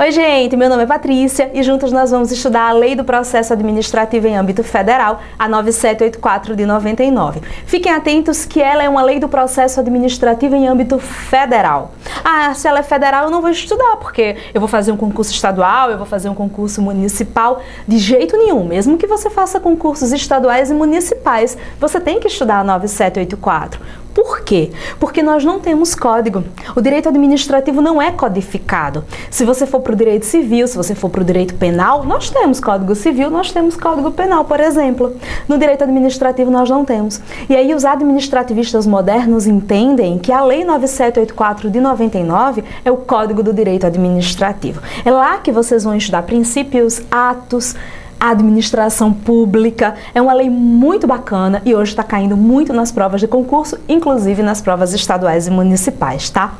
Oi gente, meu nome é Patrícia e juntos nós vamos estudar a Lei do Processo Administrativo em âmbito federal, a 9784 de 99. Fiquem atentos que ela é uma lei do processo administrativo em âmbito federal. Ah, se ela é federal eu não vou estudar, porque eu vou fazer um concurso estadual, eu vou fazer um concurso municipal. De jeito nenhum, mesmo que você faça concursos estaduais e municipais, você tem que estudar a 9784. Por quê? Porque nós não temos código. O direito administrativo não é codificado. Se você for para o direito civil, se você for para o direito penal, nós temos código civil, nós temos código penal, por exemplo. No direito administrativo nós não temos. E aí os administrativistas modernos entendem que a Lei 9784 de 99 é o Código do Direito Administrativo. É lá que vocês vão estudar princípios, atos, a administração pública. É uma lei muito bacana e hoje está caindo muito nas provas de concurso, inclusive nas provas estaduais e municipais, tá?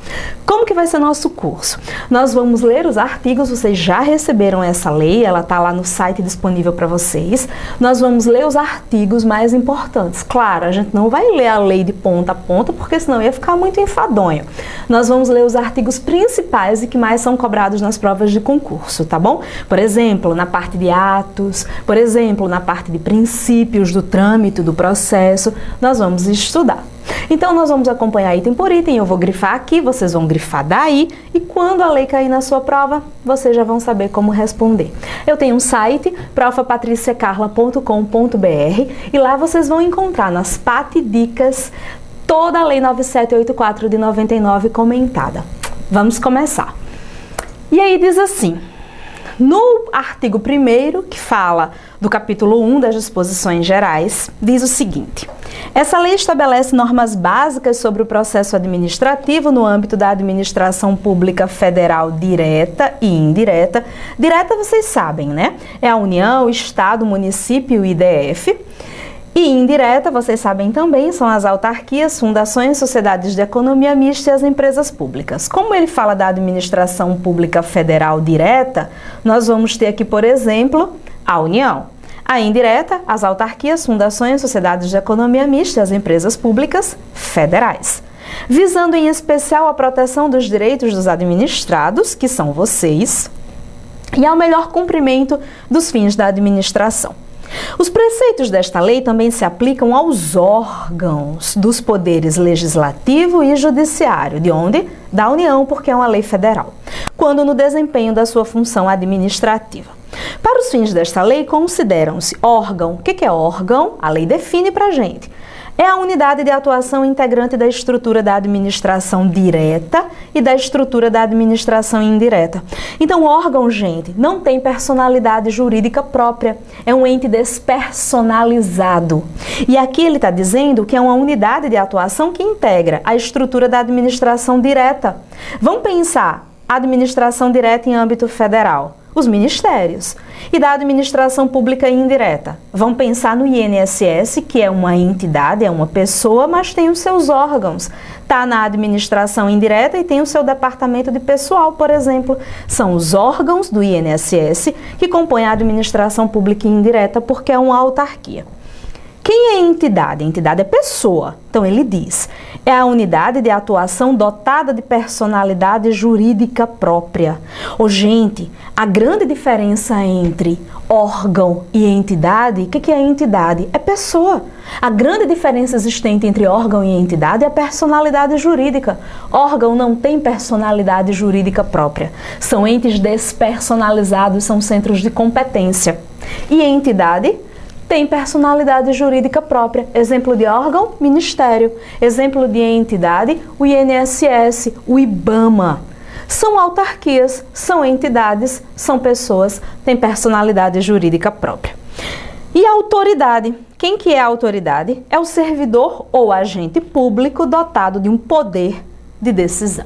Como que vai ser nosso curso? Nós vamos ler os artigos, vocês já receberam essa lei, ela tá lá no site disponível para vocês. Nós vamos ler os artigos mais importantes. Claro, a gente não vai ler a lei de ponta a ponta, porque senão ia ficar muito enfadonho. Nós vamos ler os artigos principais e que mais são cobrados nas provas de concurso, tá bom? Por exemplo, na parte de atos, por exemplo, na parte de princípios do trâmite, do processo, nós vamos estudar. Então, nós vamos acompanhar item por item, eu vou grifar aqui, vocês vão grifar daí, e quando a lei cair na sua prova, vocês já vão saber como responder. Eu tenho um site, profapatriciacarla.com.br, e lá vocês vão encontrar nas Patidicas toda a Lei 9784 de 99 comentada. Vamos começar. E aí diz assim: no artigo 1º, que fala do capítulo 1 das disposições gerais, diz o seguinte: essa lei estabelece normas básicas sobre o processo administrativo no âmbito da administração pública federal direta e indireta. Direta vocês sabem, né? É a União, Estado, Município e IDF. E indireta, vocês sabem também, são as autarquias, fundações, sociedades de economia mista e as empresas públicas. Como ele fala da administração pública federal direta, nós vamos ter aqui, por exemplo, a União. A indireta, as autarquias, fundações, sociedades de economia mista e as empresas públicas federais. Visando em especial a proteção dos direitos dos administrados, que são vocês, e ao melhor cumprimento dos fins da administração. Os preceitos desta lei também se aplicam aos órgãos dos poderes legislativo e judiciário, de onde? Da União, porque é uma lei federal, quando no desempenho da sua função administrativa. Para os fins desta lei, consideram-se órgão. O que é órgão? A lei define pra gente. É a unidade de atuação integrante da estrutura da administração direta e da estrutura da administração indireta. Então, órgão, gente, não tem personalidade jurídica própria. É um ente despersonalizado. E aqui ele está dizendo que é uma unidade de atuação que integra a estrutura da administração direta. Vamos pensar a administração direta em âmbito federal. Os ministérios, e da administração pública indireta. Vão pensar no INSS, que é uma entidade, é uma pessoa, mas tem os seus órgãos. Está na administração indireta e tem o seu departamento de pessoal, por exemplo. São os órgãos do INSS que compõem a administração pública indireta, porque é uma autarquia. Quem é entidade? A entidade é pessoa. Então ele diz, é a unidade de atuação dotada de personalidade jurídica própria. Gente, a grande diferença entre órgão e entidade, o que é entidade? É pessoa. A grande diferença existente entre órgão e entidade é a personalidade jurídica. Órgão não tem personalidade jurídica própria. São entes despersonalizados, são centros de competência. E entidade tem personalidade jurídica própria. Exemplo de órgão, Ministério. Exemplo de entidade, o INSS, o IBAMA. São autarquias, são entidades, são pessoas, têm personalidade jurídica própria. E a autoridade. Quem que é a autoridade? É o servidor ou agente público dotado de um poder de decisão.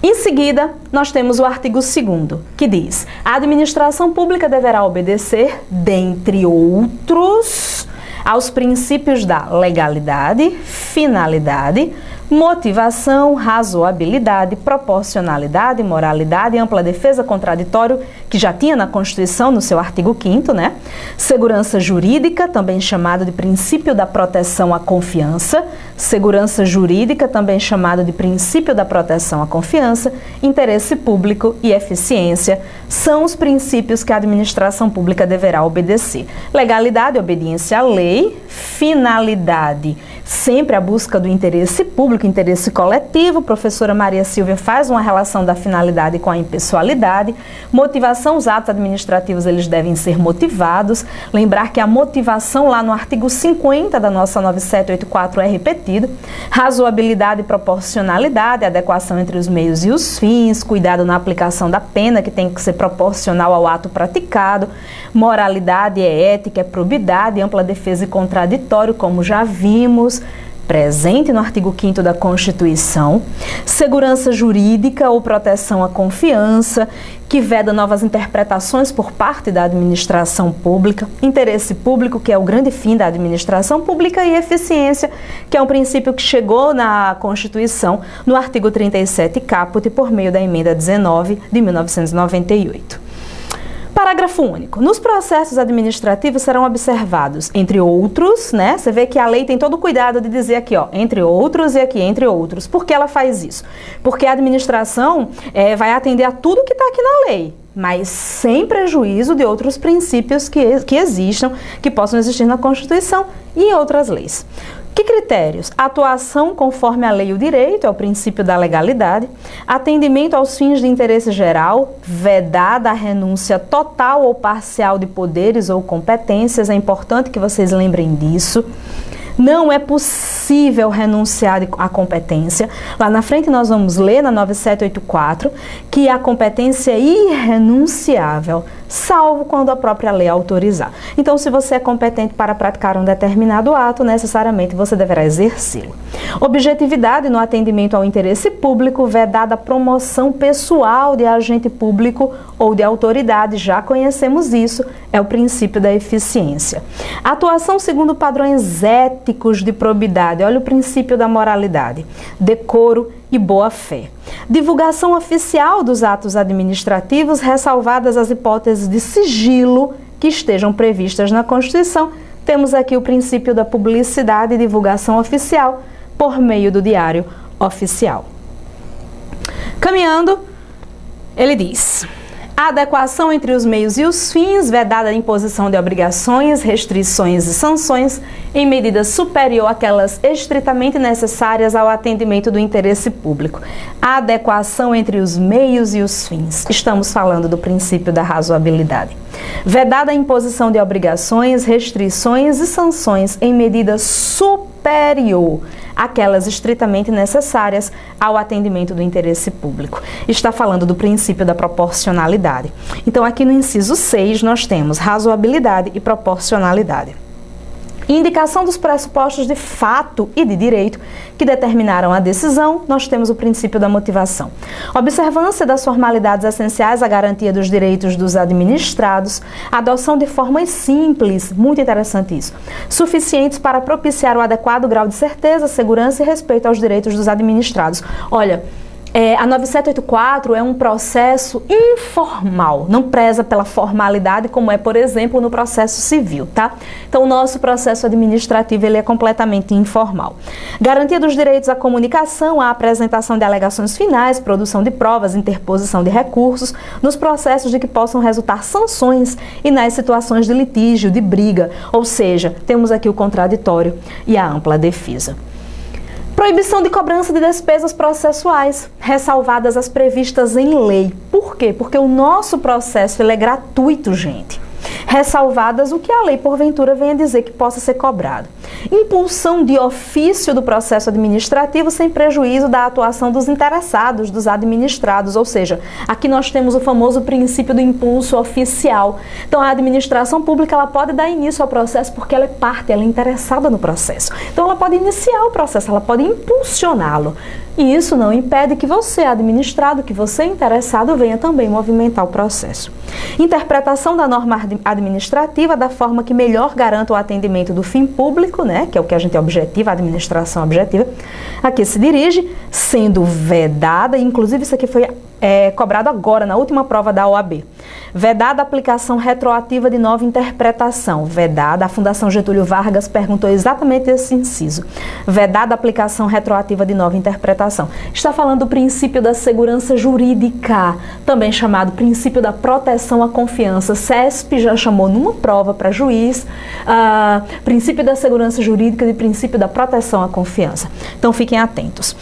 Em seguida, nós temos o artigo 2º, que diz: a administração pública deverá obedecer, dentre outros, aos princípios da legalidade, finalidade, motivação, razoabilidade, proporcionalidade, moralidade, ampla defesa, contraditório, que já tinha na Constituição no seu artigo 5º, né? Segurança jurídica, também chamado de princípio da proteção à confiança, segurança jurídica, também chamado de princípio da proteção à confiança, interesse público e eficiência, são os princípios que a administração pública deverá obedecer. Legalidade, obediência à lei, finalidade, sempre a busca do interesse público, interesse coletivo. Professora Maria Silvia faz uma relação da finalidade com a impessoalidade. Motivação, os atos administrativos eles devem ser motivados. Lembrar que a motivação lá no artigo 50 da nossa 9784 é repetido. Razoabilidade e proporcionalidade, adequação entre os meios e os fins, cuidado na aplicação da pena, que tem que ser proporcional ao ato praticado. Moralidade é ética, é probidade, ampla defesa e contraditório, como já vimos, presente no artigo 5º da Constituição. Segurança jurídica ou proteção à confiança, que veda novas interpretações por parte da administração pública. Interesse público, que é o grande fim da administração pública, e eficiência, que é um princípio que chegou na Constituição no artigo 37 caput por meio da emenda 19 de 1998. Parágrafo único. Nos processos administrativos serão observados, entre outros, né? Você vê que a lei tem todo o cuidado de dizer aqui, ó, entre outros e aqui, entre outros. Por que ela faz isso? Porque a administração vai atender a tudo que está aqui na lei, mas sem prejuízo de outros princípios que existam, que possam existir na Constituição e em outras leis. Que critérios? Atuação conforme a lei e o direito, é o princípio da legalidade. Atendimento aos fins de interesse geral, vedada a renúncia total ou parcial de poderes ou competências, é importante que vocês lembrem disso. Não é possível renunciar à competência. Lá na frente nós vamos ler na 9784 que a competência é irrenunciável, salvo quando a própria lei autorizar. Então, se você é competente para praticar um determinado ato, necessariamente você deverá exercê-lo. Objetividade no atendimento ao interesse público, vedada a promoção pessoal de agente público ou de autoridade, já conhecemos isso, é o princípio da eficiência. Atuação segundo padrões éticos de probidade, olha o princípio da moralidade, decoro e boa-fé. Divulgação oficial dos atos administrativos, ressalvadas as hipóteses de sigilo que estejam previstas na Constituição. Temos aqui o princípio da publicidade e divulgação oficial por meio do diário oficial. Caminhando, ele diz: a adequação entre os meios e os fins, vedada a imposição de obrigações, restrições e sanções em medida superior àquelas estritamente necessárias ao atendimento do interesse público. A adequação entre os meios e os fins. Estamos falando do princípio da razoabilidade. Vedada a imposição de obrigações, restrições e sanções em medida superior àquelas estritamente necessárias ao atendimento do interesse público. Está falando do princípio da proporcionalidade. Então, aqui no inciso 6, nós temos razoabilidade e proporcionalidade. Indicação dos pressupostos de fato e de direito que determinaram a decisão, nós temos o princípio da motivação. Observância das formalidades essenciais à garantia dos direitos dos administrados, adoção de formas simples, muito interessante isso, suficientes para propiciar o adequado grau de certeza, segurança e respeito aos direitos dos administrados. Olha, a 9784 é um processo informal, não preza pela formalidade como é, por exemplo, no processo civil, tá? Então, o nosso processo administrativo ele é completamente informal. Garantia dos direitos à comunicação, à apresentação de alegações finais, produção de provas, interposição de recursos, nos processos de que possam resultar sanções e nas situações de litígio, de briga, ou seja, temos aqui o contraditório e a ampla defesa. Proibição de cobrança de despesas processuais, ressalvadas as previstas em lei. Por quê? Porque o nosso processo ele é gratuito, gente. Ressalvadas o que a lei, porventura, venha dizer que possa ser cobrado. Impulsão de ofício do processo administrativo sem prejuízo da atuação dos interessados, dos administrados, ou seja, aqui nós temos o famoso princípio do impulso oficial. Então, a administração pública ela pode dar início ao processo porque ela é parte, ela é interessada no processo. Então, ela pode iniciar o processo, ela pode impulsioná-lo. E isso não impede que você, administrado, que você, interessado, venha também movimentar o processo. Interpretação da norma administrativa da forma que melhor garanta o atendimento do fim público, né? né, que é o que a gente objetiva, a administração objetiva, a que se dirige, sendo vedada, inclusive isso aqui foi cobrado agora na última prova da OAB. Vedada a aplicação retroativa de nova interpretação. Vedada, a Fundação Getúlio Vargas perguntou exatamente esse inciso. Vedada a aplicação retroativa de nova interpretação. Está falando do princípio da segurança jurídica, também chamado princípio da proteção à confiança. CESP já chamou numa prova para juiz, princípio da segurança jurídica e princípio da proteção à confiança. Então fiquem atentos.